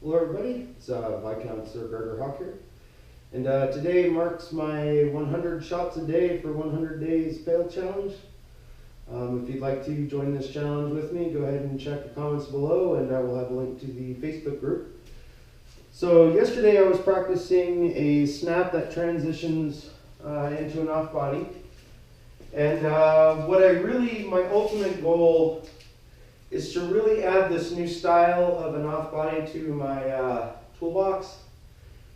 Hello everybody, it's Viscount Sir Gregor Hawke here. And today marks my 100 shots a day for 100 days Pell challenge. If you'd like to join this challenge with me, go ahead and check the comments below and I will have a link to the Facebook group. So yesterday I was practicing a snap that transitions into an off body. And my ultimate goal is to really add this new style of an off body to my toolbox.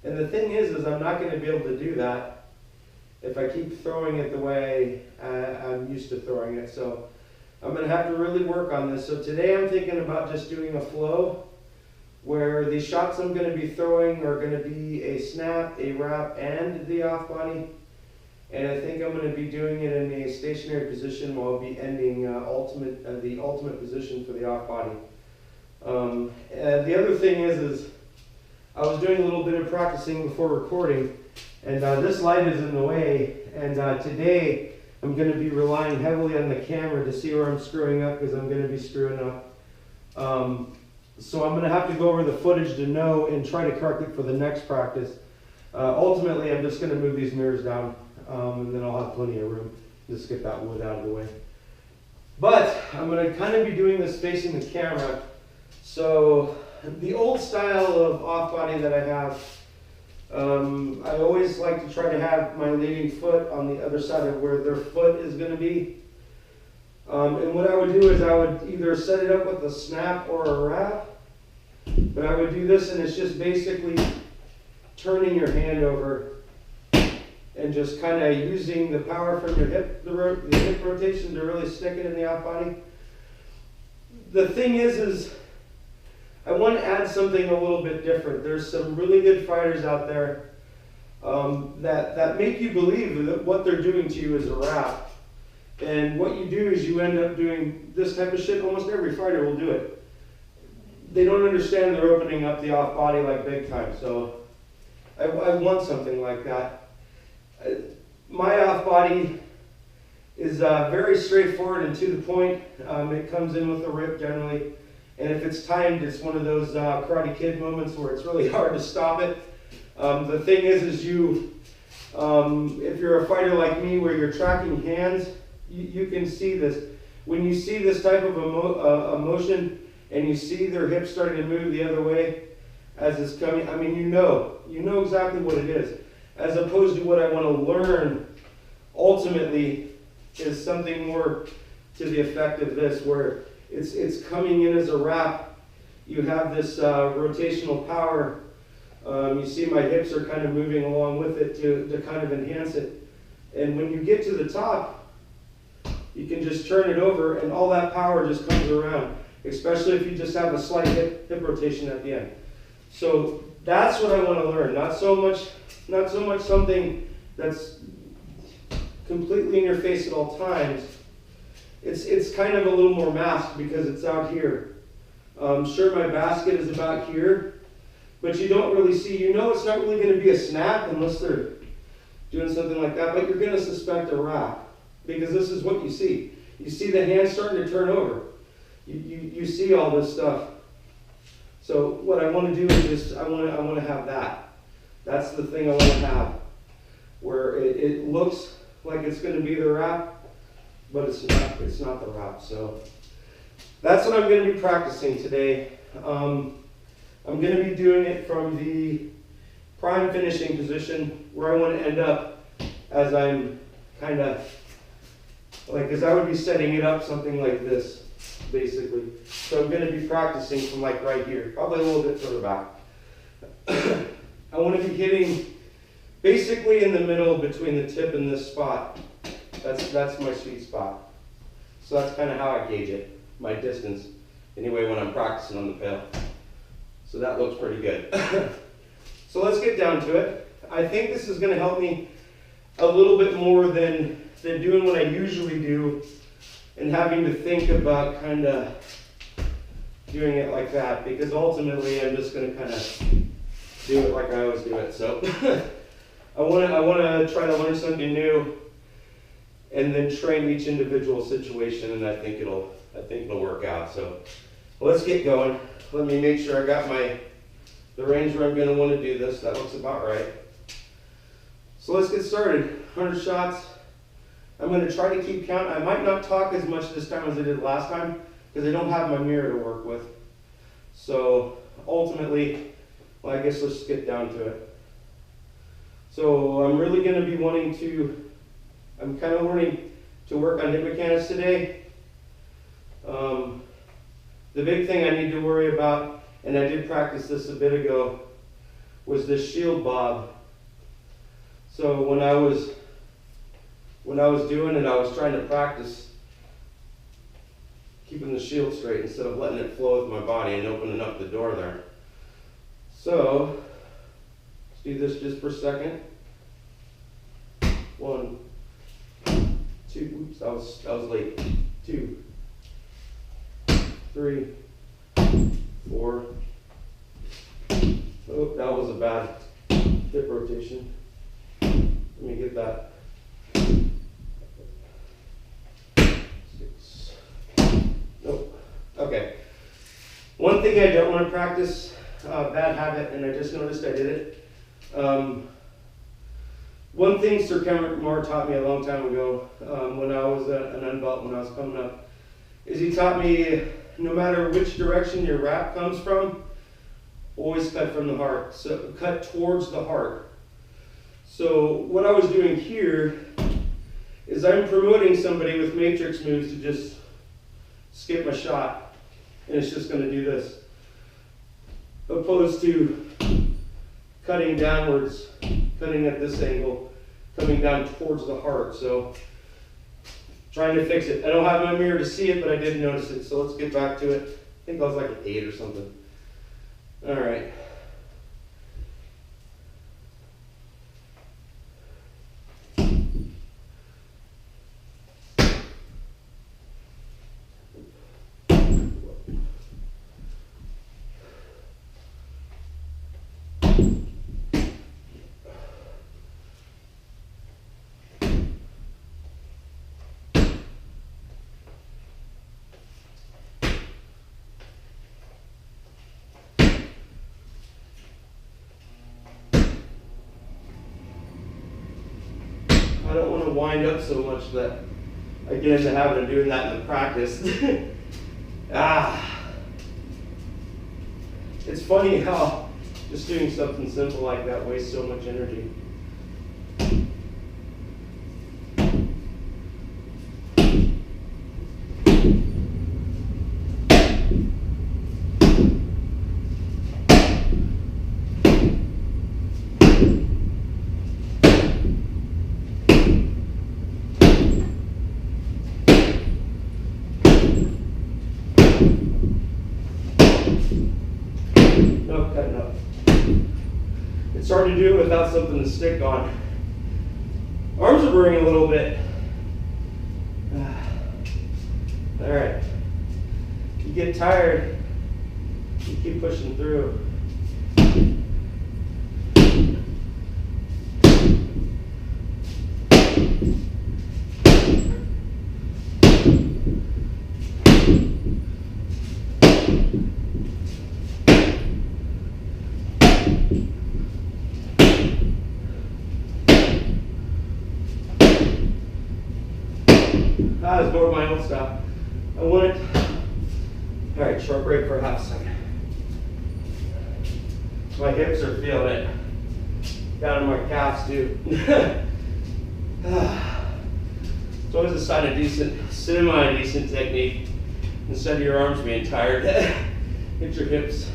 And the thing is I'm not going to be able to do that if I keep throwing it the way I'm used to throwing it. So I'm going to have to really work on this. So today I'm thinking about just doing a flow where the shots I'm going to be throwing are going to be a snap, a wrap, and the off body. And I think I'm going to be doing it in a stationary position while I'll be ending the ultimate position for the off body. And the other thing is I was doing a little bit of practicing before recording, and this light is in the way. And today I'm going to be relying heavily on the camera to see where I'm screwing up, because I'm going to be screwing up. So I'm going to have to go over the footage to know and try to correct it for the next practice. Ultimately, I'm just going to move these mirrors down. And then I'll have plenty of room. Just get that wood out of the way. But I'm going to kind of be doing this facing the camera. So the old style of off body that I have, I always like to try to have my leading foot on the other side of where their foot is going to be. And what I would do is I would either set it up with a snap or a wrap. But I would do this, and it's just basically turning your hand over and just kind of using the power from your hip, the hip rotation to really stick it in the off body. The thing is I want to add something a little bit different. There's some really good fighters out there that make you believe that what they're doing to you is a wrap. And what you do is you end up doing this type of shit. Almost every fighter will do it. They don't understand they're opening up the off body like big time. So I want something like that. My off body is very straightforward and to the point. It comes in with a rip generally, and if it's timed, it's one of those Karate Kid moments where it's really hard to stop it. The thing is you, if you're a fighter like me where you're tracking hands, you can see this. When you see this type of motion and you see their hips starting to move the other way as it's coming, I mean, you know exactly what it is. As opposed to what I want to learn ultimately is something more to the effect of this, where it's coming in as a wrap. You have this rotational power. You see my hips are kind of moving along with it to kind of enhance it. And when you get to the top, you can just turn it over and all that power just comes around, especially if you just have a slight hip rotation at the end. So that's what I want to learn, not so much something that's completely in your face at all times. It's kind of a little more masked because it's out here. Sure, my basket is about here, but you don't really see, it's not really going to be a snap unless they're doing something like that, but you're going to suspect a wrap because this is what you see. You see the hand starting to turn over. You see all this stuff. So what I want to do is just, I want to have that. That's the thing I want to have, where it looks like it's going to be the wrap, but it's not the wrap. So that's what I'm going to be practicing today. I'm going to be doing it from the prime finishing position where I want to end up as I'm kind of, as I would be setting it up something like this, basically. So I'm going to be practicing from like right here, probably a little bit further back. I want to be hitting basically in the middle between the tip and this spot. That's my sweet spot. So that's kind of how I gauge it, my distance, anyway, when I'm practicing on the Pell. So that looks pretty good. So let's get down to it. I think this is going to help me a little bit more than doing what I usually do and having to think about kind of doing it like that, because ultimately I'm just going to kind of do it like I always do it. So I want to try to learn something new and then train each individual situation, and I think it'll work out. So let's get going. Let me make sure I got my the range where I'm going to want to do this. That looks about right. So let's get started. 100 shots. I'm going to try to keep count. I might not talk as much this time as I did last time because I don't have my mirror to work with. So ultimately, well, I guess let's just get down to it. So I'm really going to be wanting to, I'm kind of learning to work on hip mechanics today. The big thing I need to worry about, and I did practice this a bit ago, was this shield bob. So when I was doing it, I was trying to practice keeping the shield straight instead of letting it flow with my body and opening up the door there. So let's do this just for a second. 1, 2, oops, that was late. 2, 3, 4. Oh, that was a bad hip rotation. Let me get that. 6. Nope. Okay. One thing I don't want to practice, bad habit, and I just noticed I did it. One thing Sir Kemmer taught me a long time ago, when I was an unbelt, when I was coming up, is he taught me no matter which direction your wrap comes from, always cut from the heart. So cut towards the heart. So what I was doing here is I'm promoting somebody with matrix moves to just skip my shot, and it's just going to do this, opposed to cutting downwards, cutting at this angle, coming down towards the heart. So trying to fix it. I don't have my mirror to see it, but I did notice it. So let's get back to it. I think I was like an 8 or something. All right. I don't want to wind up so much that I get into the habit of doing that in the practice. It's funny how just doing something simple like that wastes so much energy. Nope, cutting up. It's hard to do it without something to stick on. Arms are burning a little bit. All right. You get tired, you keep pushing through. That is more of my old stuff. I want it. All right, short break for a half second. My hips are feeling it. Down in my calves too. It's always a sign of decent, semi-decent technique. Instead of your arms being tired, hit your hips.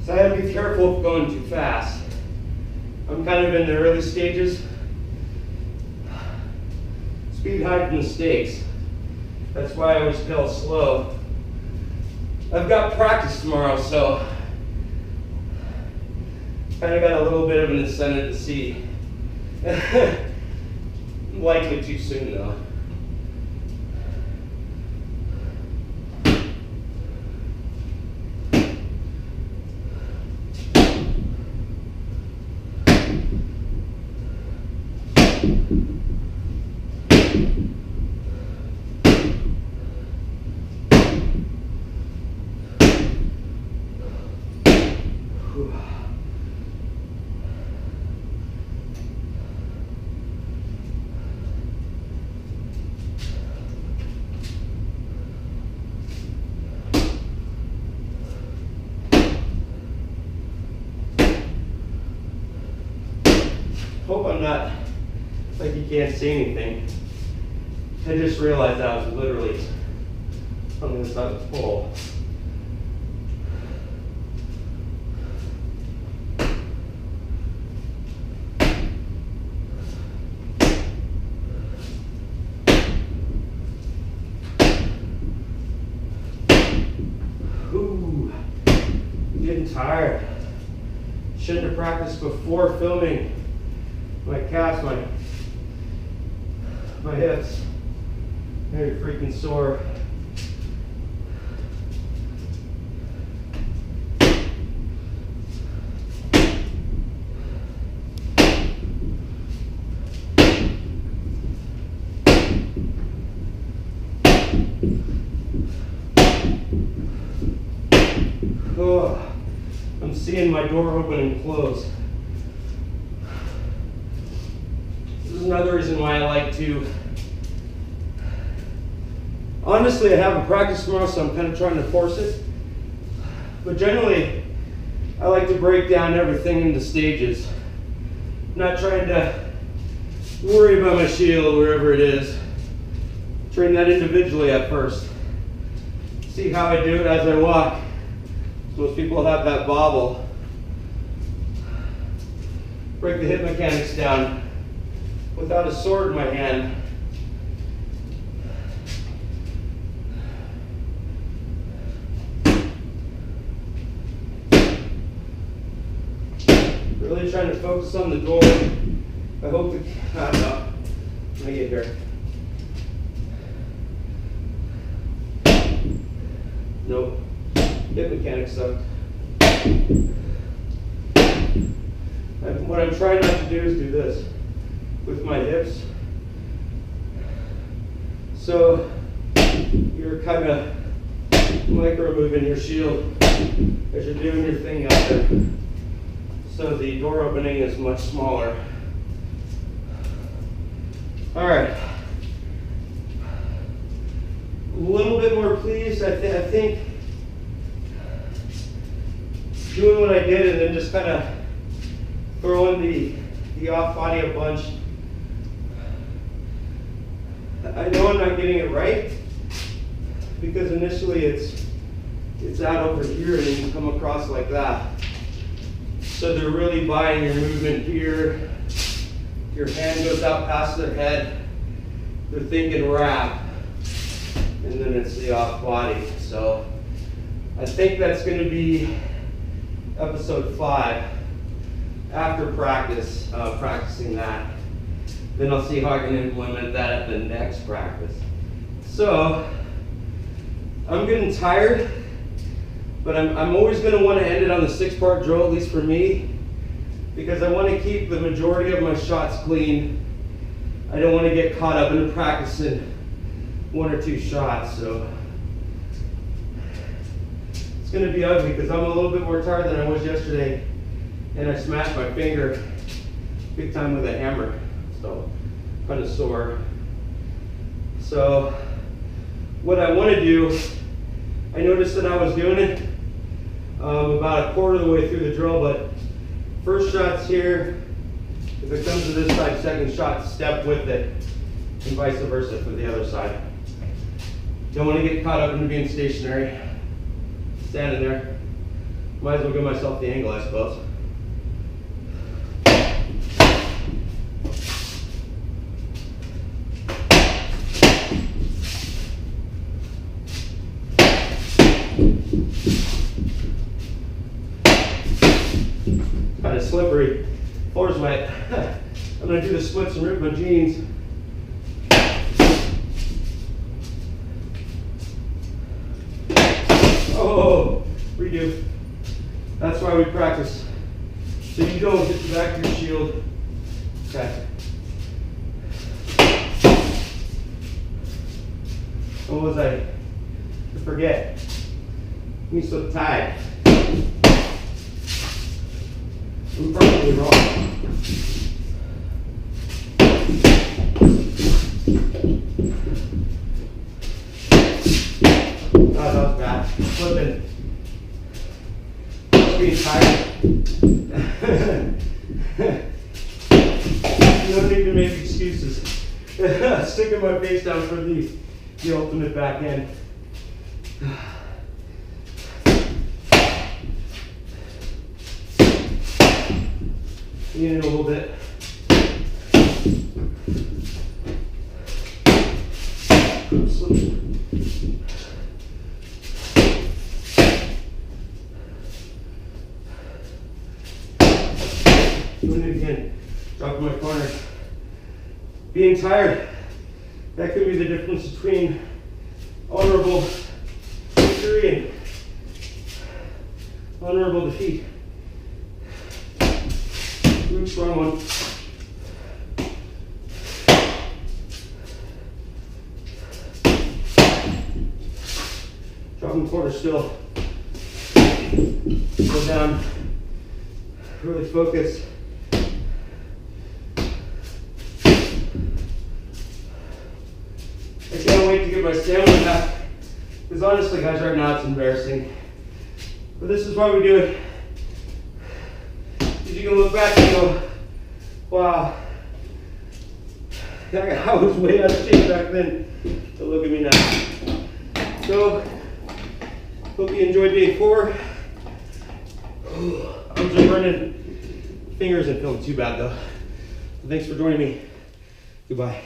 So I have to be careful of going too fast. I'm kind of in the early stages. Speed hides mistakes. That's why I always feel slow. I've got practice tomorrow, so kind of got a little bit of an incentive to see. Likely too soon though. Hope I'm not like you can't see anything. I just realized I was literally on the side of the pole. Ooh, getting tired. Shouldn't have practiced before filming. My calves, my hips, very freaking sore. Oh, I'm seeing my door open and close. This is another reason why I like to, honestly, I haven't practiced tomorrow, so I'm kind of trying to force it. But generally, I like to break down everything into stages. I'm not trying to worry about my shield, wherever it is. Train that individually at first. See how I do it as I walk. Most people have that bobble. Break the hip mechanics down without a sword in my hand. Really trying to focus on the door. I hope I don't know. Let me get here. Nope. Hip mechanics sucked. What I'm trying not to do is do this with my hips. So you're kind of micro moving your shield as you're doing your thing out there. So the door opening is much smaller. All right. A little bit more pleased. I think doing what I did and then just kind of throwing the off body a bunch. I know I'm not getting it right because initially it's out over here and then you come across like that. So they're really buying your movement here. Your hand goes out past their head. They're thinking wrap. And then it's the off body. So I think that's going to be episode 5 after practice, practicing that. Then I'll see how I can implement that at the next practice. So I'm getting tired, but I'm always going to want to end it on the 6-part drill, at least for me, because I want to keep the majority of my shots clean. I don't want to get caught up in practicing 1 or 2 shots. So it's going to be ugly because I'm a little bit more tired than I was yesterday, and I smashed my finger big time with a hammer, so kind of sore. So what I want to do, I noticed that I was doing it about a quarter of the way through the drill, but first shot's here. If it comes to this side, second shot, step with it, and vice versa for the other side. Don't want to get caught up in being stationary, standing there. Might as well give myself the angle, I suppose. Kind of slippery. Floor's wet. I'm going to do the splits and rip my jeans. Oh, redo. That's why we practice. So you don't hit the back of your shield. Okay. What was I forget? Me so tired. I'm probably wrong. Oh, that was bad. Flipping. Being tired. No need to make excuses. Sticking my face down for the ultimate back end. In a little bit. Doing it again. Dropping my corner. Being tired. That could be the difference between honorable victory and honorable defeat. Ooh, strong one. Dropping the corner still. Go down. Really focus. I can't wait to get my stamina back. Because honestly, guys, right now it's embarrassing. But this is why we do it. Because you can look back and go, wow, I was way out of shape back then. So look at me now. So, hope you enjoyed day 4. Arms are burning. Fingers aren't feeling too bad though. So thanks for joining me. Goodbye.